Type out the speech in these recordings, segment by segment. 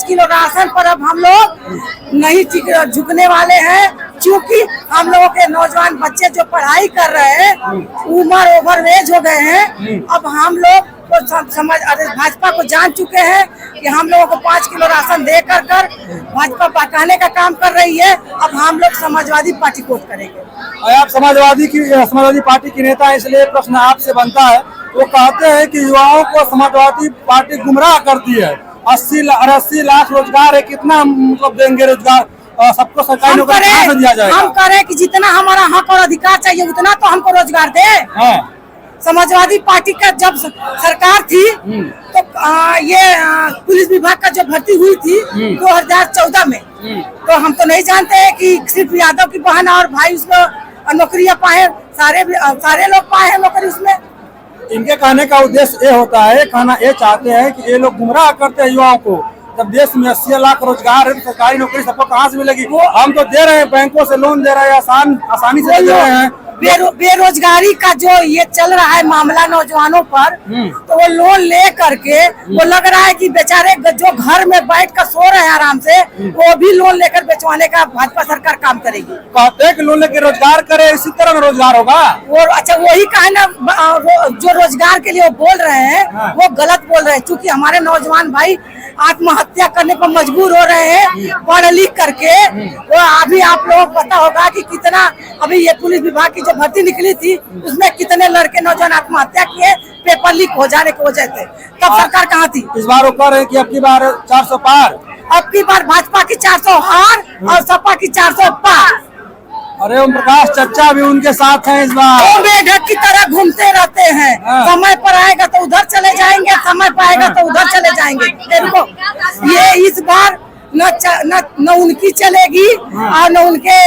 Kilo ration पर अब हम लोग नहीं झुकने वाले हैं, क्योंकि हम लोगों के नौजवान बच्चे जो पढ़ाई कर रहे हैं उम्र ओवरएज हो गए हैं। अब हम लोग तो समझ भाजपा को जान चुके हैं कि हम लोगों को 5 किलो राशन दे कर भाजपा बचाने का काम कर रही है। अब हम लोग समाजवादी पार्टी को वोट करेंगे। आप समाजवादी पार्टी की नेता है, इसलिए प्रश्न आपसे बनता है। वो कहते हैं कि युवाओं को समाजवादी पार्टी गुमराह करती है। 80 लाख रोजगार है, कितना मतलब देंगे रोजगार? सबको सरकारी नौकरी कहाँ से दिया जाएगा? हम करें कि जितना हमारा हक और अधिकार चाहिए उतना तो हमको रोजगार दे। समाजवादी पार्टी का जब सरकार थी तो ये पुलिस विभाग का जो भर्ती हुई थी 2014 में, तो हम तो नहीं जानते हैं कि सिर्फ यादव की बहन और भाई उसमें नौकरियां पाए, सारे लोग पाए हैं नौकरी उसमें। इनके कहने का उद्देश्य ये होता है, कहना ये चाहते हैं कि ये लोग गुमराह करते हैं युवाओं को। जब देश में 80 लाख रोजगार है तो सरकारी नौकरी सबको कहाँ से मिलेगी? हम तो दे रहे हैं, बैंकों से लोन दे रहे हैं, आसानी से दे रहे हैं। बेरोजगारी का जो ये चल रहा है मामला नौजवानों पर, तो वो लोन ले करके वो लग रहा है कि बेचारे जो घर में बैठ कर सो रहे हैं आराम से, वो भी लोन लेकर बेचवाने का भाजपा सरकार काम करेगी। कहते हैं कि लोन लेकर रोजगार करे, इसी तरह रोजगार होगा। वो अच्छा वही कहना, जो रोजगार के लिए वो बोल रहे हैं वो गलत बोल रहे हैं, क्योंकि हमारे नौजवान भाई आत्महत्या करने पर मजबूर हो रहे हैं पढ़ लिख करके। वो अभी आप लोगों को पता होगा कि कितना अभी ये पुलिस विभाग की जो भर्ती निकली थी उसमें कितने लड़के नौजवान आत्महत्या किए पेपर लीक हो जाने की वजह से। तब सरकार कहाँ थी? इस बार वो कह रहे हैं कि अब की बार 400 पार, अब की बार भाजपा की 400 हार और सपा की 400 पार। अरे ओम प्रकाश चचा भी उनके साथ हैं इस बार। वो मेढक की तरह घूमते रहते हैं, समय पर आएगा तो उधर चले जाएंगे, समय पर आएगा तो उधर चले जाएंगे। देखो ये इस बार न उनकी चलेगी और न उनके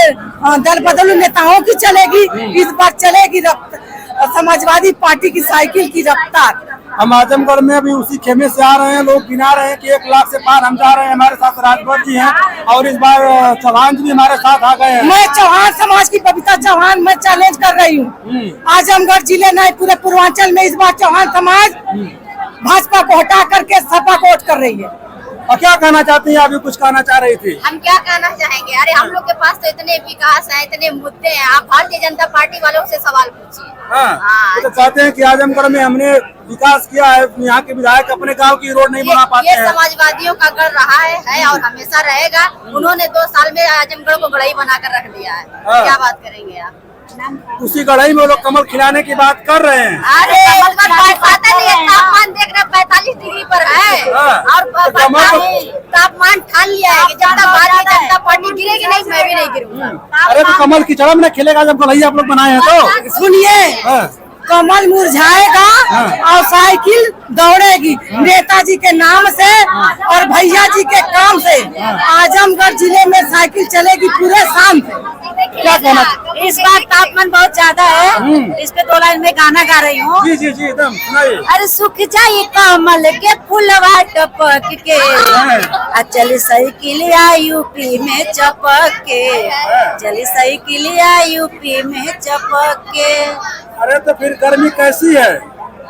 दल बदलू नेताओं की चलेगी। इस बार चलेगी समाजवादी पार्टी की साइकिल की रफ्तार। हम आजमगढ़ में अभी उसी खेमे से आ रहे हैं, लोग गिना रहे हैं कि 1 लाख से पार हम जा रहे हैं। हमारे साथ राजभर जी हैं और इस बार चौहान जी भी हमारे साथ आ गए हैं। मैं चौहान समाज की बबीता चौहान मैं चैलेंज कर रही हूँ। आजमगढ़ जिले नहीं पूरे पूर्वांचल में इस बार चौहान समाज भाजपा को हटा करके सपा को वोट कर रही है। और क्या कहना चाहती हैं? अभी कुछ कहना चाह रही थी। हम क्या कहना चाहेंगे? अरे हम लोग के पास तो इतने विकास है, इतने मुद्दे हैं, आप भारतीय जनता पार्टी वालों से सवाल पूछिए। तो कहते हैं कि आजमगढ़ में हमने विकास किया है, यहाँ के विधायक अपने गांव की रोड नहीं बना पाते हैं। ये समाजवादियों का गढ़ रहा है और हमेशा रहेगा। उन्होंने 2 साल में आजमगढ़ को गढ़ई बनाकर रख दिया है। क्या बात करेंगे आप? उसी गढ़ई में वो लोग कमल खिलाने की बात कर रहे हैं। अरे तापमान देख रहे 45 डिग्री पर है और तापमान ठान लिया है कि जब तक भारतीय जनता पार्टी गिरेगी नहीं मैं भी नहीं गिरूंगा। अरे तो कमल की चढ़म में खिलेगा जब गढ़ई आप लोग बनाए हैं तो। सुनिए, कमल मुरझाएगा और साइकिल दौड़ेगी नेताजी के नाम से और भैया जी के काम से। आजमगढ़ जिले में साइकिल चलेगी पूरे शाम से। क्या कहना? इस बार तापमान बहुत ज्यादा है, इस पे 2 लाइन में गाना गा रही हूँ। जी जी जी एकदम सुनाइए। अरे सूख जाए कमल के फूलवा टपक के, चली साइकिलिया यूपी में चपक के, चली साइकिलिया यूपी में चपक के। अरे तो फिर गर्मी कैसी है?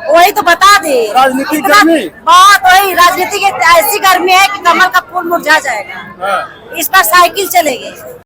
वही तो बता दे। राजनीतिक गर्मी? बहुत वही राजनीति की ऐसी गर्मी है कि कमल का फूल मुरझा जाएगा। इस बार साइकिल चलेगी।